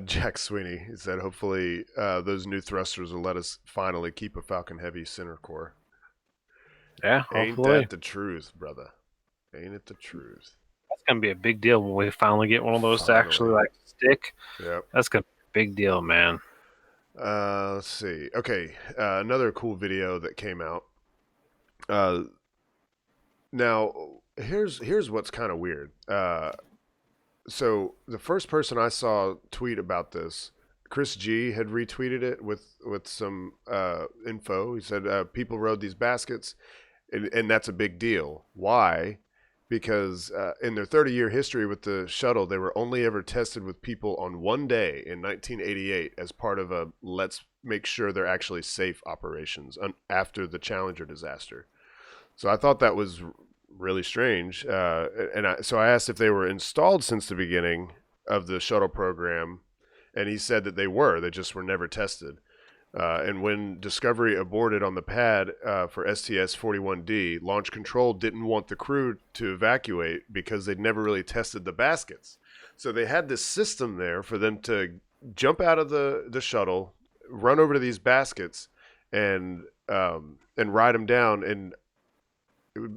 Jack Sweeney said, hopefully those new thrusters will let us finally keep a Falcon Heavy center core. Yeah, Ain't hopefully. that the truth, brother? Ain't it the truth? That's gonna be a big deal when we finally get one of those to actually like stick. Yep. That's gonna be a big deal, man. Let's see. Okay, another cool video that came out. Now here's what's kind of weird. So the first person I saw tweet about this, Chris G had retweeted it with some info. He said people rode these baskets, and that's a big deal. Why? Because in their 30-year history with the shuttle, they were only ever tested with people on one day in 1988 as part of a let's make sure they're actually safe operations after the Challenger disaster. So I thought that was really strange, so I asked if they were installed since the beginning of the shuttle program, and he said that they just were never tested. And when Discovery aborted on the pad for STS-41D, Launch Control didn't want the crew to evacuate because they'd never really tested the baskets. So they had this system there for them to jump out of the shuttle, run over to these baskets, and ride them down. And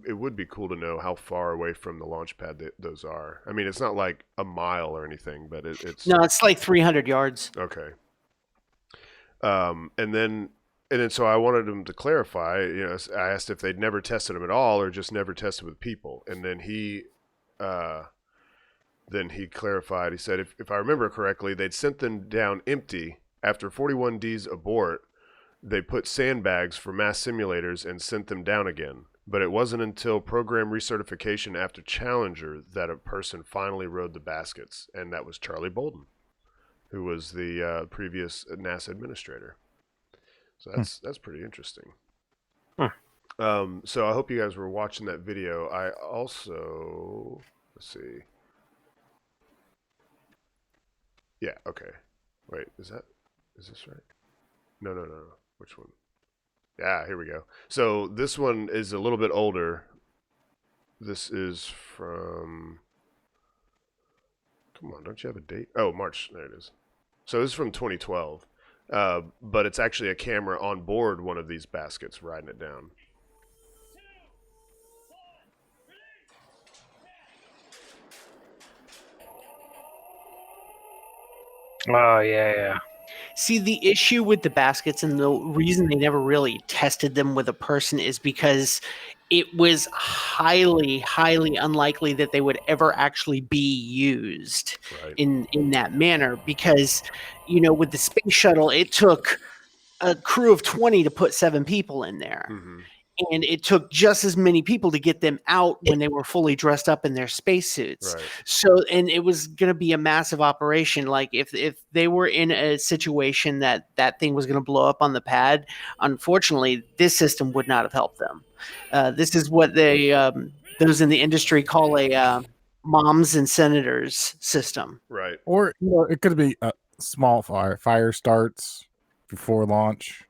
it would be cool to know how far away from the launch pad those are. I mean, it's not like a mile or anything, but it's... No, it's like 300 yards. Okay. And then so I wanted them to clarify, I asked if they'd never tested them at all or just never tested with people. And then he clarified, he said, if I remember correctly, they'd sent them down empty. After 41D's abort, they put sandbags for mass simulators and sent them down again. But it wasn't until program recertification after Challenger that a person finally rode the baskets, and that was Charlie Bolden, who was the previous NASA administrator. So that's pretty interesting. So I hope you guys were watching that video. I also, let's see. Yeah, okay. Wait, is this right? No. Which one? Yeah, here we go. So this one is a little bit older. This is from Come on, don't you have a date? Oh, March. There it is. So this is from 2012. But it's actually a camera on board one of these baskets riding it down. Oh yeah. See, the issue with the baskets and the reason they never really tested them with a person is because it was highly, highly unlikely that they would ever actually be used Right. in that manner. Because, with the space shuttle, it took a crew of 20 to put 7 people in there. Mm-hmm. And it took just as many people to get them out when they were fully dressed up in their spacesuits. Right. So, and it was going to be a massive operation. Like if they were in a situation that thing was going to blow up on the pad, unfortunately, this system would not have helped them. This is what those in the industry call a moms and senators system. Right. Or it could be a small fire. Fire starts before launch.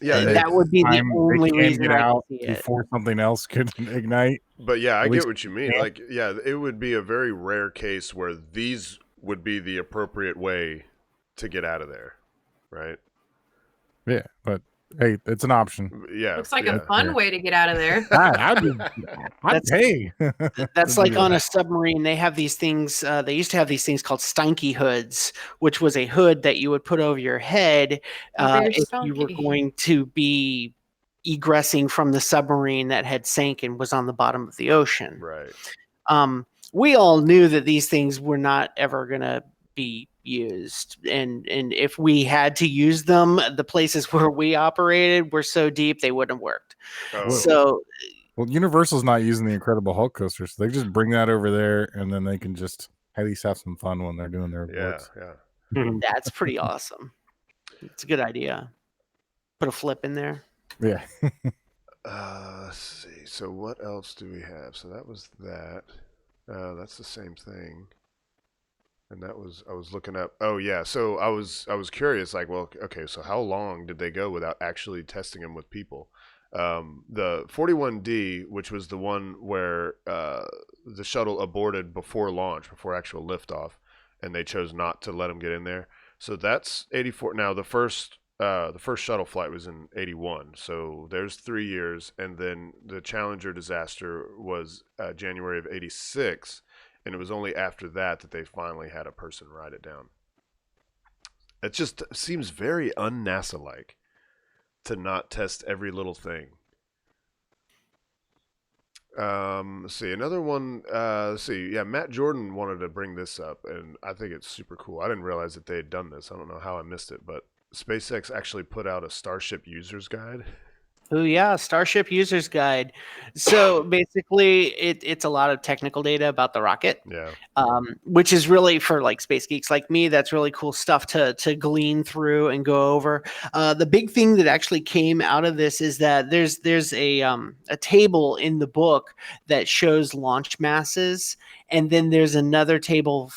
Yeah, And that would be the only they reason get I out can see it. before something else could ignite. but yeah, I At get least- what you mean. yeah. Like, yeah, it would be a very rare case where these would be the appropriate way to get out of there, right? Yeah, but hey, it's an option. Yeah. Looks like yeah. a fun way to get out of there. I'd pay. That's to like do on that. a submarine. They have these things. They used to have these things called Steinke hoods, which was a hood that you would put over your head Very if you were stonky. going to be egressing from the submarine that had sank and was on the bottom of the ocean. Right. We all knew that these things were not ever going to be used, and if we had to use them, the places where we operated were so deep they wouldn't have worked. Oh. So Well, Universal's not using the Incredible Hulk coaster, so they just bring that over there, and then they can just at least have some fun when they're doing their Yeah. aborts. Yeah. that's pretty awesome. It's a good idea. Put a flip in there. Yeah. Let's see. So what else do we have? So that was that. That's the same thing. And that was I was looking up. Oh yeah. So I was curious. Like, well, okay. So how long did they go without actually testing them with people? The 41D, which was the one where the shuttle aborted before launch, before actual liftoff, and they chose not to let them get in there. So that's 84. Now the first shuttle flight was in 81. So there's 3 years, and then the Challenger disaster was January of 86, and it was only after that they finally had a person ride it down. It just seems very un-NASA-like to not test every little thing. Let's see, another one. Let's see. Yeah, Matt Jordan wanted to bring this up, and I think it's super cool. I didn't realize that they had done this. I don't know how I missed it, but SpaceX actually put out a Starship user's guide. Oh yeah, Starship User's Guide. So basically, it's a lot of technical data about the rocket, Yeah. which is really for like space geeks like me. That's really cool stuff to glean through and go over. The big thing that actually came out of this is that there's a table in the book that shows launch masses, and then there's another table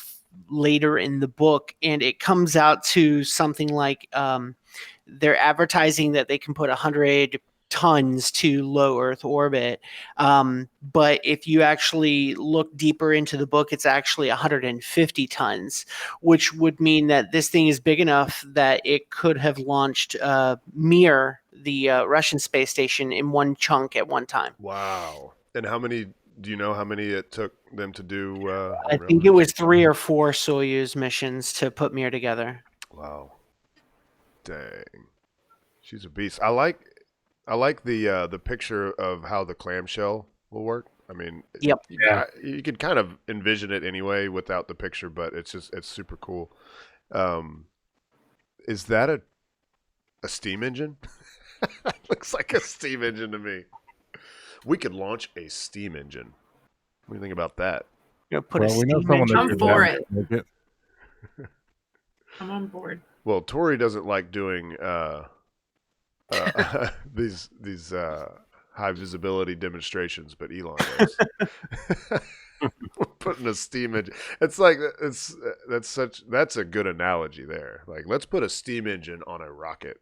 later in the book, and it comes out to something like they're advertising that they can put 100 tons to low Earth orbit. But if you actually look deeper into the book, it's actually 150 tons, which would mean that this thing is big enough that it could have launched Mir, the Russian space station, in one chunk at one time. Wow. And how many? Do you know how many it took them to do? I think it was 3 or 4 Soyuz missions to put Mir together. Wow. Dang. She's a beast. I like the picture of how the clamshell will work. I mean, Yep. you could kind of envision it anyway without the picture, but it's super cool. Is that a steam engine? Looks like a steam engine to me. We could launch a steam engine. What do you think about that? Put Well, a we know steam someone engine- that I'm could for make it. make it. I'm on board. Well, Tori doesn't like doing these high visibility demonstrations, but Elon does. Putting a steam engine. It's like that's a good analogy there. Like, let's put a steam engine on a rocket.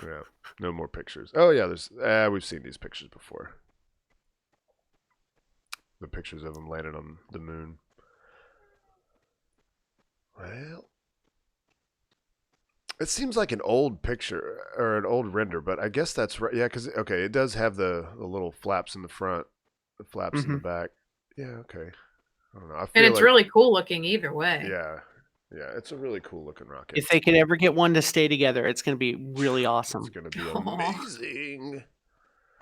Yeah. No more pictures. Oh yeah, there's we've seen these pictures before. the pictures of him landing on the moon. Well, it seems like an old picture or an old render, but I guess that's right. Yeah, because okay, it does have the little flaps in the front, the flaps in the back. Yeah, okay. I don't know. I feel And it's like, really cool looking either way. yeah, it's a really cool looking rocket. If they could ever get one to stay together, it's going to be really awesome. It's gonna be Aw. amazing.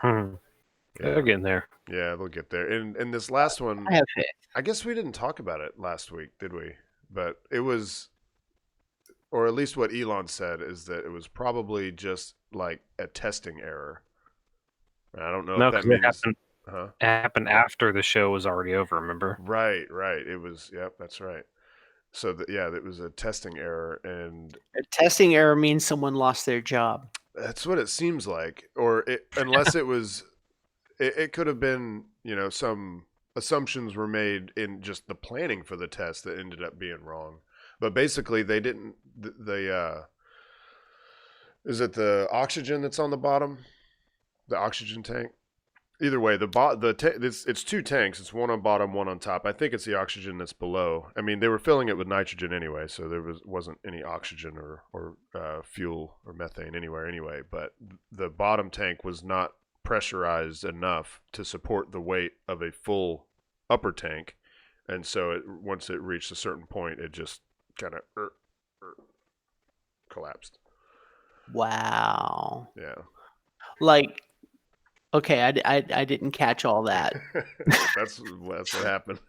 Yeah. They're getting there. Yeah, they'll get there. And this last one, I have faith. I guess we didn't talk about it last week, did we? But it was, or at least what Elon said is that it was probably just like a testing error. I don't know No, if that because means. it happened after the show was already over. Remember? Right. It was. Yep, that's right. So it was a testing error, and A testing error means someone lost their job. that's what it seems like. Or unless it was, it could have been, some assumptions were made in just the planning for the test that ended up being wrong. But basically, they didn't. Is it the oxygen that's on the bottom? The oxygen tank. Either way, it's two tanks. It's one on bottom, one on top. I think it's the oxygen that's below. I mean, they were filling it with nitrogen anyway, so there wasn't any oxygen or fuel or methane anywhere anyway. But the bottom tank was not pressurized enough to support the weight of a full upper tank, and so once it reached a certain point, it just kind of collapsed. Wow. Yeah. Like, okay, I didn't catch all that. That's what happened.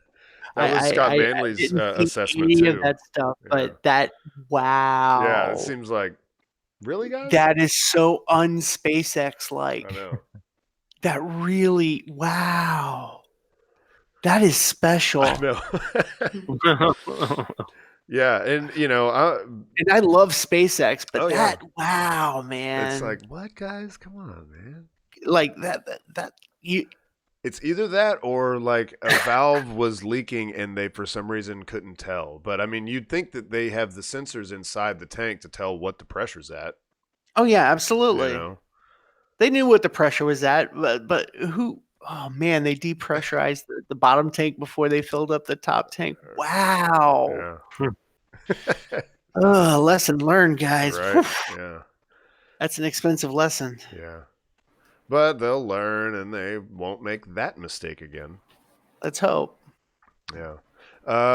That was Scott Manley's didn't see assessment any too. of that stuff, Yeah. but wow. Yeah, it seems like, really, guys? That is so un-SpaceX like. I know. That really, wow. That is special. I know. Yeah, and And I love SpaceX, but yeah. wow, man. It's like, what, guys? Come on, man. Like that you. It's either that or like a valve was leaking and they for some reason couldn't tell. But I mean, you'd think that they have the sensors inside the tank to tell what the pressure's at. Oh yeah, absolutely. You know? They knew what the pressure was at, but who? Oh man, they depressurized the bottom tank before they filled up the top tank. Wow. Yeah. Lesson learned, guys. Right. Yeah. That's an expensive lesson. Yeah. But they'll learn and they won't make that mistake again. Let's hope. Yeah.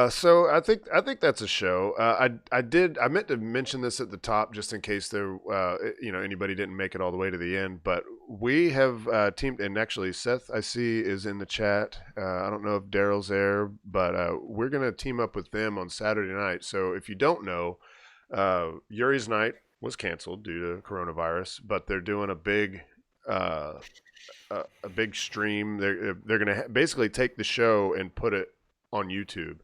So I think that's a show. I meant to mention this at the top just in case anybody didn't make it all the way to the end, but we have teamed, and actually Seth I see is in the chat. I don't know if Daryl's there, but we're gonna team up with them on Saturday night. So if you don't know, Yuri's night was canceled due to coronavirus, but they're doing a big stream. They're gonna basically take the show and put it on YouTube,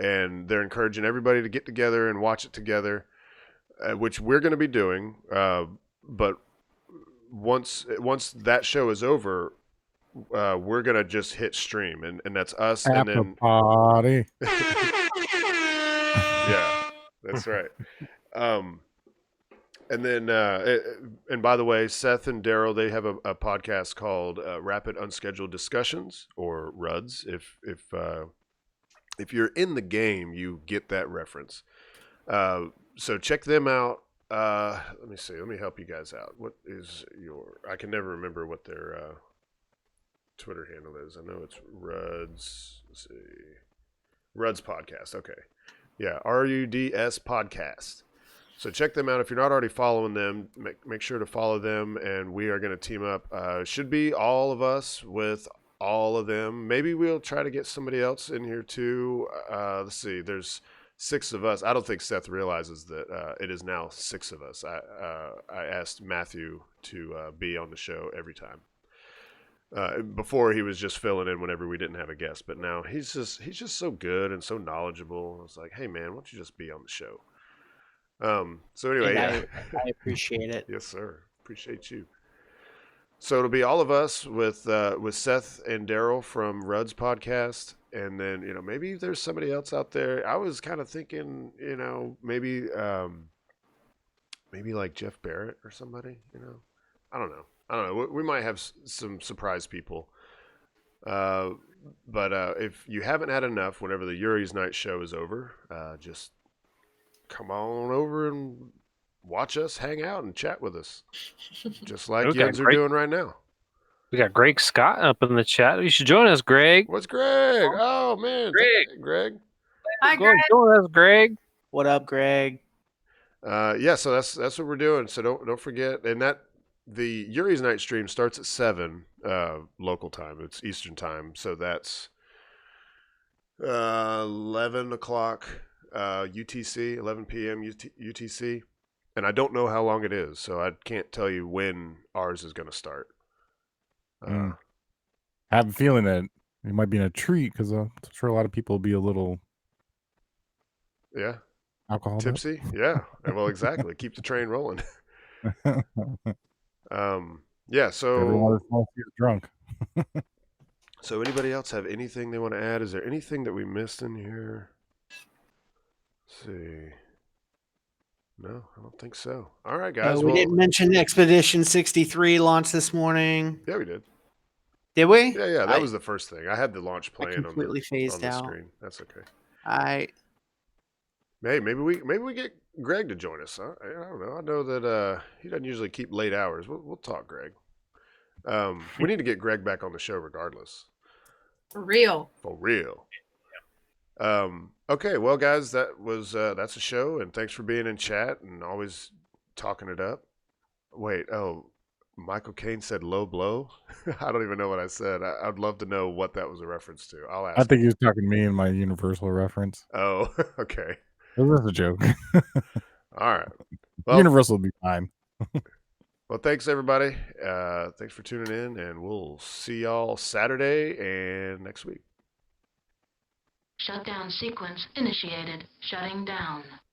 and they're encouraging everybody to get together and watch it together, which we're going to be doing. But once that show is over, we're going to just hit stream, and that's us. After and then party. Yeah, that's right. And then, and by the way, Seth and Daryl, they have a podcast called Rapid Unscheduled Discussions, or RUDS. If you're in the game, you get that reference. So check them out. Let me see. Let me help you guys out. What is I can never remember what their Twitter handle is. I know it's RUDS. Let's see. RUDS Podcast. Okay. Yeah, RUDS Podcast. So check them out. If you're not already following them, make sure to follow them, and we are going to team up. Should be all of us with all of them. Maybe we'll try to get somebody else in here too. Let's see. There's 6 of us. I don't think Seth realizes that it is now 6 of us. I asked Matthew to be on the show every time. Before he was just filling in whenever we didn't have a guest, but now he's just so good and so knowledgeable. I was like, hey man, why don't you just be on the show? So anyway, I appreciate it. Yes, sir. Appreciate you. So it'll be all of us with Seth and Daryl from Rudd's podcast, and then maybe there's somebody else out there. I was kind of thinking maybe like Jeff Barrett or somebody. I don't know. We might have some surprise people. But if you haven't had enough, whenever the Yuri's Night show is over, just come on over and watch us hang out and chat with us, just like Okay, yins are great. doing right now. We got Greg Scott up in the chat. You should join us, Greg. What's Greg? Oh man, Greg. Hey, Greg. Hi, Go Greg. join us, Greg. What up, Greg? Yeah, so that's what we're doing. So don't forget, and that the Yuri's Night stream starts at 7 local time. It's Eastern time, so that's 11 o'clock UTC, 11 p.m. UTC, and I don't know how long it is, so I can't tell you when ours is going to start. I have a feeling that it might be in a treat because I'm sure a lot of people will be a little Yeah, alcohol tipsy. Yeah, well, exactly. Keep the train rolling. Yeah. Everyone So, is drunk. so anybody else have anything they want to add? Is there anything that we missed in here? Let's see. No, I don't think so. All right, guys. We well, didn't mention Expedition 63 launched this morning. yeah, we did. Did we? Yeah, that was the first thing. I had the launch I playing completely on phased the out. screen. That's okay. Hey, maybe we get Greg to join us. Huh? I don't know. I know that he doesn't usually keep late hours. We'll talk, Greg. We need to get Greg back on the show regardless. For real. For real. Okay, well, guys, that's a show, and thanks for being in chat and always talking it up. Wait, Michael Caine said low blow. I don't even know what I said. I'd love to know what that was a reference to. I'll ask. I think he was talking to me in my Universal reference. Oh, okay. It was a joke. All right. Well, Universal will be fine. Well, thanks everybody. Thanks for tuning in, and we'll see y'all Saturday and next week. Shutdown sequence initiated. Shutting down.